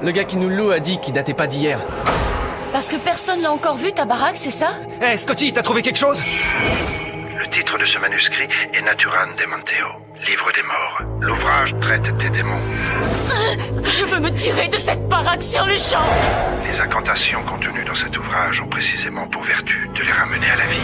Le gars qui nous loue a dit qu'il datait pas d'hier. Parce que personne l'a encore vu, ta baraque, c'est ça? Hé, Scotty, t'as trouvé quelque chose? Le titre de ce manuscrit est Naturan Demanteo, livre des morts. L'ouvrage traite des démons. Je veux me tirer de cette baraque sur les champs! Les incantations contenues dans cet ouvrage ont précisément pour vertu de les ramener à la vie.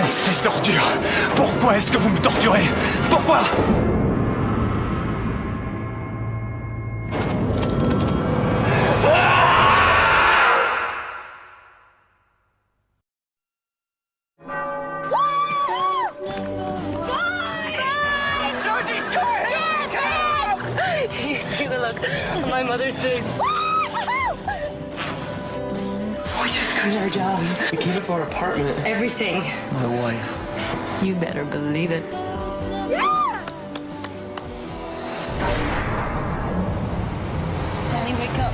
Espèce d'ordure! Pourquoi est-ce que vous me torturez? Pourquoi? You see the look on my mother's face. We just quit our job. We gave up our apartment. Everything. My wife. You better believe it. Danny, wake up.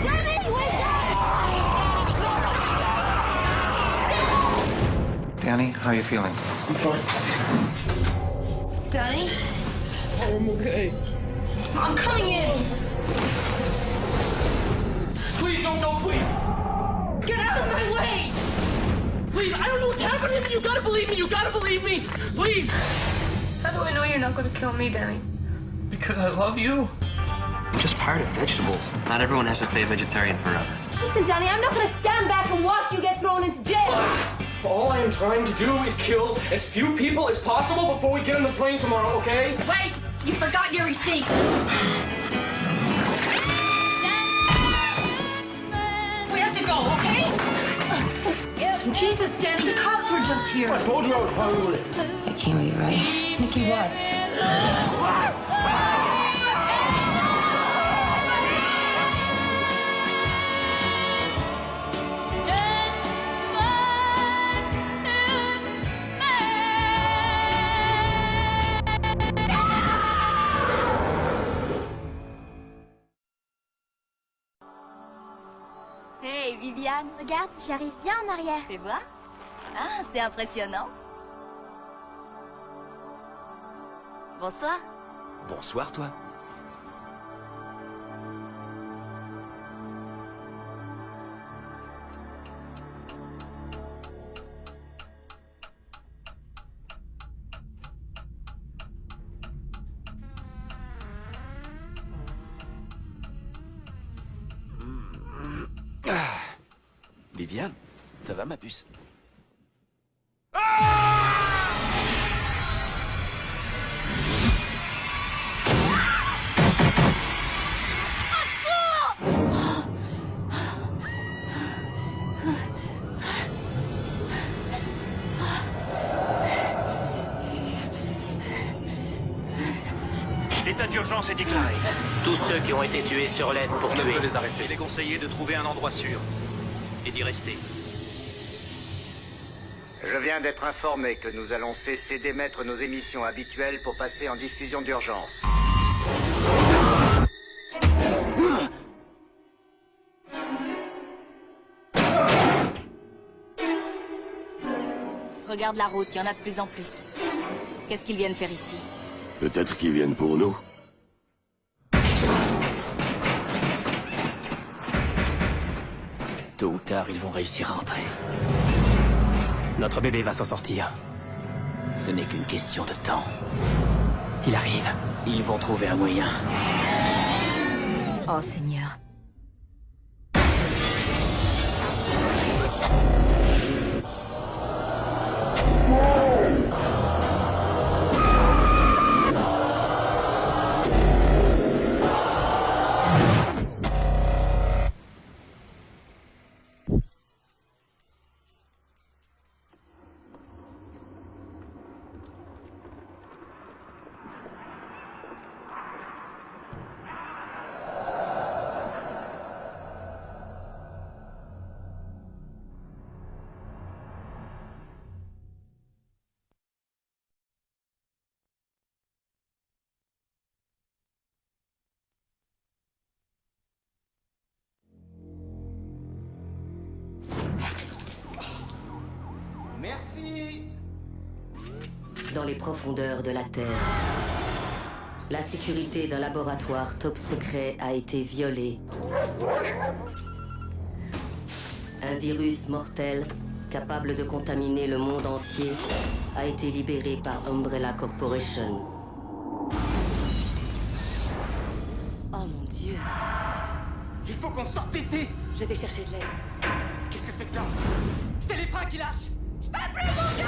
Danny, wake up! Danny, how are you feeling? I'm fine. Danny, I'm okay. I'm coming in. Please don't go, please! Get out of my way! Please, I don't know what's happening to me! You gotta believe me! You gotta believe me! Please! How do I know you're not going to kill me, Danny? Because I love you. I'm just tired of vegetables. Not everyone has to stay a vegetarian forever. Listen, Danny, I'm not gonna stand back and watch you get thrown into jail. All I am trying to do is kill as few people as possible before we get on the plane tomorrow, okay? Wait, you forgot your receipt. We have to go, okay? Jesus, Danny, the cops were just here. I told you I was hungry. That can't be right. Nikki, what? Hey, Viviane. Regarde, j'arrive bien en arrière. Fais voir. Ah, c'est impressionnant. Bonsoir. Bonsoir, toi. Viviane, ça va ma puce? L'état d'urgence est déclaré. Tous ceux qui ont été tués se relèvent pour tuer. les arrêter. Il est conseillé de trouver un endroit sûr et d'y rester. Je viens d'être informé que nous allons cesser d'émettre nos émissions habituelles pour passer en diffusion d'urgence. Regarde la route, il y en a de plus en plus. Qu'est-ce qu'ils viennent faire ici? Peut-être qu'ils viennent pour nous. Tôt ou tard, ils vont réussir à entrer. Notre bébé va s'en sortir. Ce n'est qu'une question de temps. Il arrive. Ils vont trouver un moyen. Oh, Seigneur. dans les profondeurs de la Terre. La sécurité d'un laboratoire top secret a été violée. Un virus mortel, capable de contaminer le monde entier, a été libéré par Umbrella Corporation. Oh mon Dieu. Il faut qu'on sorte d'ici! Je vais chercher de l'aide. Qu'est-ce que c'est que ça? C'est les freins qui lâchent. Je peux plus bouger!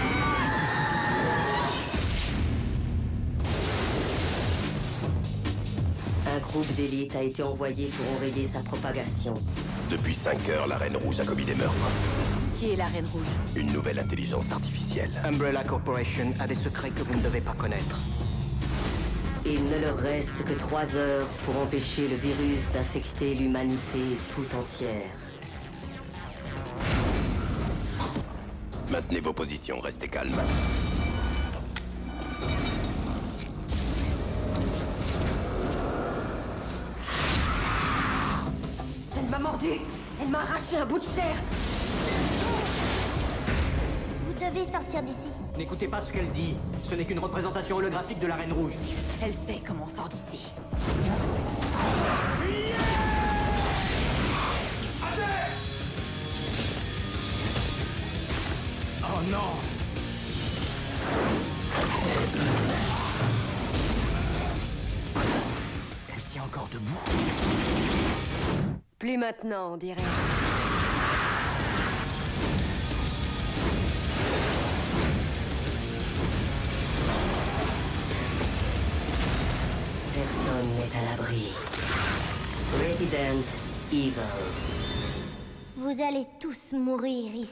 Un groupe d'élite a été envoyé pour enrayer sa propagation. Depuis 5 heures, la Reine Rouge a commis des meurtres. Qui est la Reine Rouge? Une nouvelle intelligence artificielle. Umbrella Corporation a des secrets que vous ne devez pas connaître. Il ne leur reste que 3 heures pour empêcher le virus d'infecter l'humanité tout entière. Maintenez vos positions, restez calmes. Elle m'a mordu. Elle m'a arraché un bout de chair. Vous devez sortir d'ici. N'écoutez pas ce qu'elle dit. Ce n'est qu'une représentation holographique de la Reine Rouge. Elle sait comment on sort d'ici. Oh non! Elle tient encore debout. Plus maintenant, on dirait. Personne n'est à l'abri. Resident Evil. Vous allez tous mourir ici.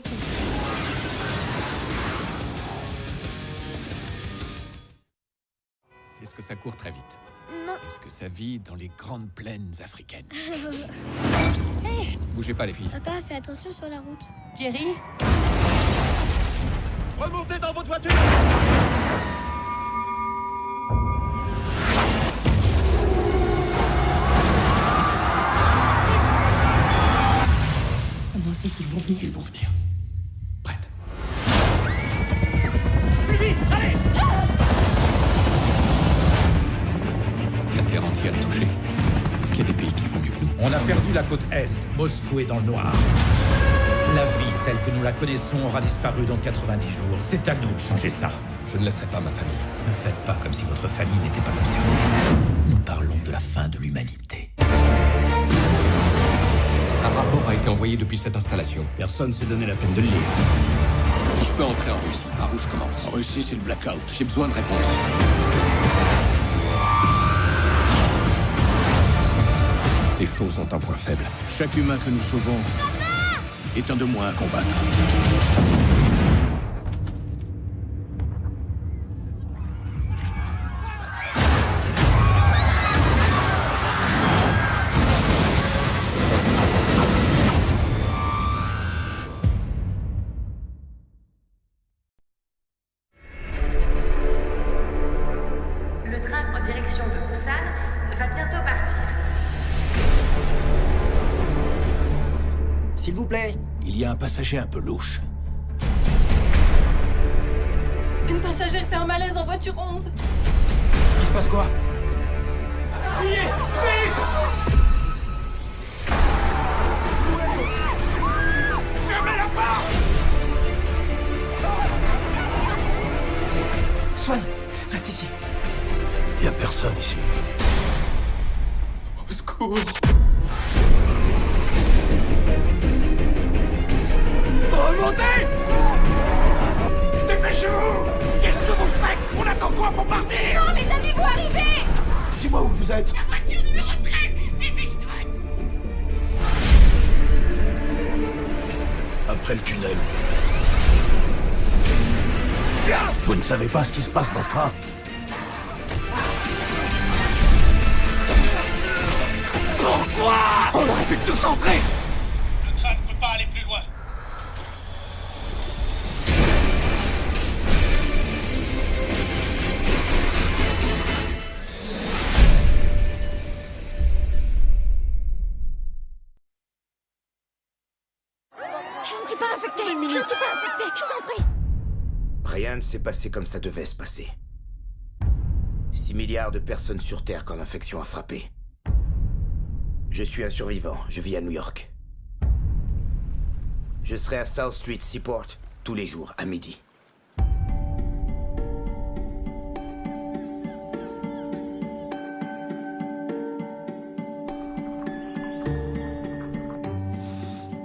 Est-ce que ça court très vite? Non. Est-ce que ça vit dans les grandes plaines africaines? Hey, Bougez pas, les filles. papa, fais attention sur la route. Jerry? Remontez dans votre voiture! Comment c'est qu'ils vont venir? Ils vont venir. Prête. Plus vite, allez! La Terre entière est touchée. Est-ce qu'il y a des pays qui font mieux que nous? On a perdu la côte Est. Moscou est dans le noir. La vie telle que nous la connaissons aura disparu dans 90 jours. C'est à nous de changer ça. Je ne laisserai pas ma famille. Ne faites pas comme si votre famille n'était pas concernée. Nous parlons de la fin de l'humanité. Un rapport a été envoyé depuis cette installation. Personne s'est donné la peine de le lire. Si je peux entrer en Russie, par où je commence? En Russie, c'est le blackout. J'ai besoin de réponses. Ces choses ont un point faible. Chaque humain que nous sauvons est un de moins à combattre. Le train en direction de Busan va bientôt partir. S'il vous plaît. Il y a un passager un peu louche. Une passagère fait un malaise en voiture 11. Il se passe quoi? Fuyez! Vite! Fermez la porte! Swan, reste ici. Il y a personne ici. Au secours! Remontez! Dépêchez-vous! Qu'est-ce que vous faites? On attend quoi pour partir? Non, mes amis, vous arrivez! Dis-moi où vous êtes. La voiture numéro 13! Dépêche-toi! Après le tunnel. Vous ne savez pas ce qui se passe dans ce train? Pourquoi? On aurait pu tous entrer! Le train ne peut pas aller plus loin. Je ne suis pas infectée! Je ne suis pas infectée! Je vous en prie! Rien ne s'est passé comme ça devait se passer. 6 milliards de personnes sur Terre quand l'infection a frappé. Je suis un survivant, je vis à New York. Je serai à South Street Seaport tous les jours à midi.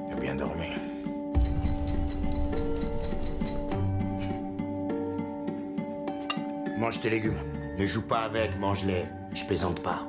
J'ai bien dormi. Mange tes légumes. Ne joue pas avec, mange-les. Je plaisante pas.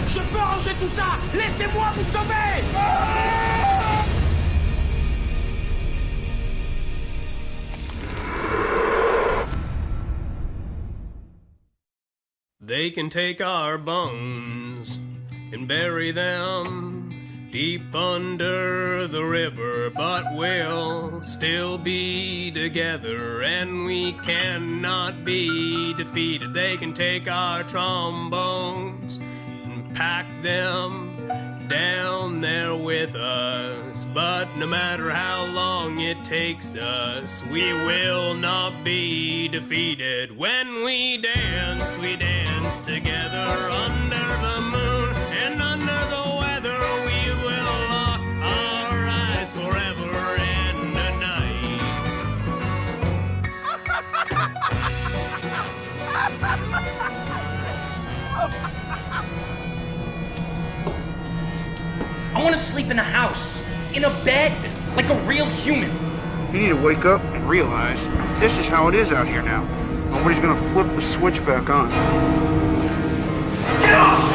Je peux ranger tout ça. Laissez-moi vous sauver. They can take our bones and bury them deep under the river, but we'll still be together and we cannot be defeated. They can take our trombones and pack them down there with us, but no matter how long it takes us, we will not be defeated. When we dance together under the moon and under the weather. We will lock our eyes forever and a night. I want to sleep in a house, in a bed, like a real human. You need to wake up and realize this is how it is out here now. Nobody's gonna flip the switch back on. Get off!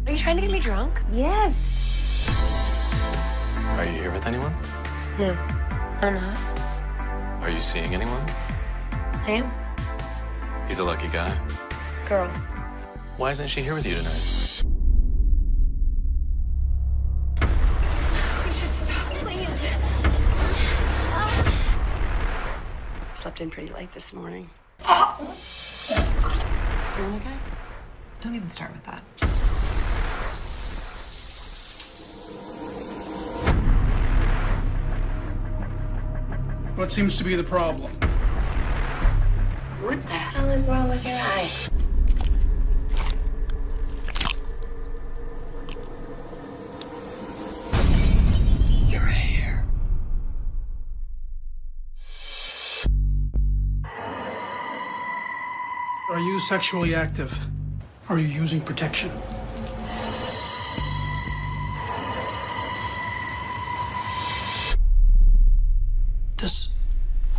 Are you trying to get me drunk? Yes. Are you here with anyone? No, I'm not. Are you seeing anyone? I am. He's a lucky guy. Girl. Why isn't she here with you tonight? We should stop, please. Slept in pretty late this morning. Feeling okay? Don't even start with that. What seems to be the problem? What the hell is wrong with your eye? Your hair. Are you sexually active? Are you using protection? This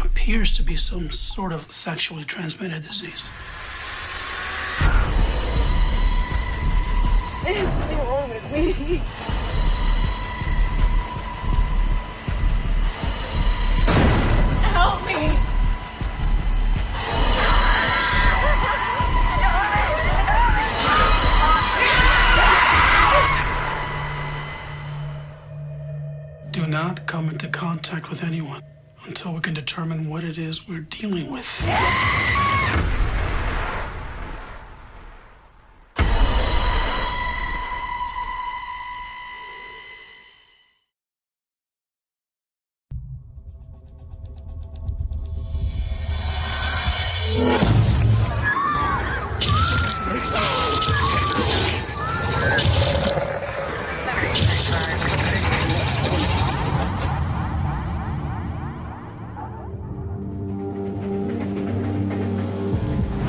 appears appears to be some sort of sexually transmitted disease. There's something wrong with me. Help me! Do not come into contact with anyone until we can determine what it is we're dealing with.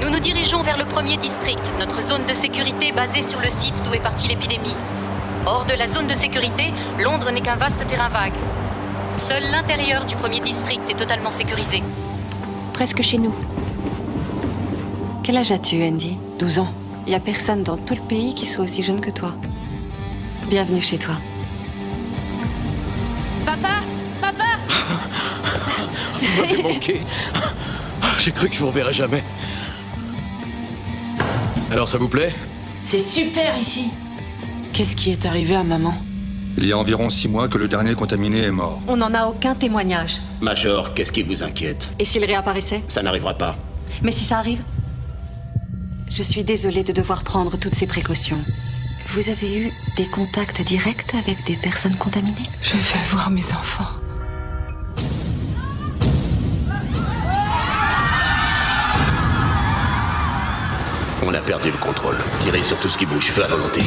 Nous nous dirigeons vers le premier district, notre zone de sécurité basée sur le site d'où est partie l'épidémie. Hors de la zone de sécurité, Londres n'est qu'un vaste terrain vague. Seul l'intérieur du premier district est totalement sécurisé. Presque chez nous. Quel âge as-tu, Andy? 12 ans. Il n'y a personne dans tout le pays qui soit aussi jeune que toi. Bienvenue chez toi. Papa! Papa! Vous m'avez manqué. J'ai cru que je vous reverrais jamais. Alors ça vous plaît? C'est super ici. Qu'est-ce qui est arrivé à maman? Il y a environ 6 mois que le dernier contaminé est mort. On n'en a aucun témoignage. Major, qu'est-ce qui vous inquiète? Et s'il réapparaissait? Ça n'arrivera pas. Mais si ça arrive? Je suis désolée de devoir prendre toutes ces précautions. Vous avez eu des contacts directs avec des personnes contaminées? Je veux voir mes enfants. On a perdu le contrôle. Tirez sur tout ce qui bouge, feu à volonté.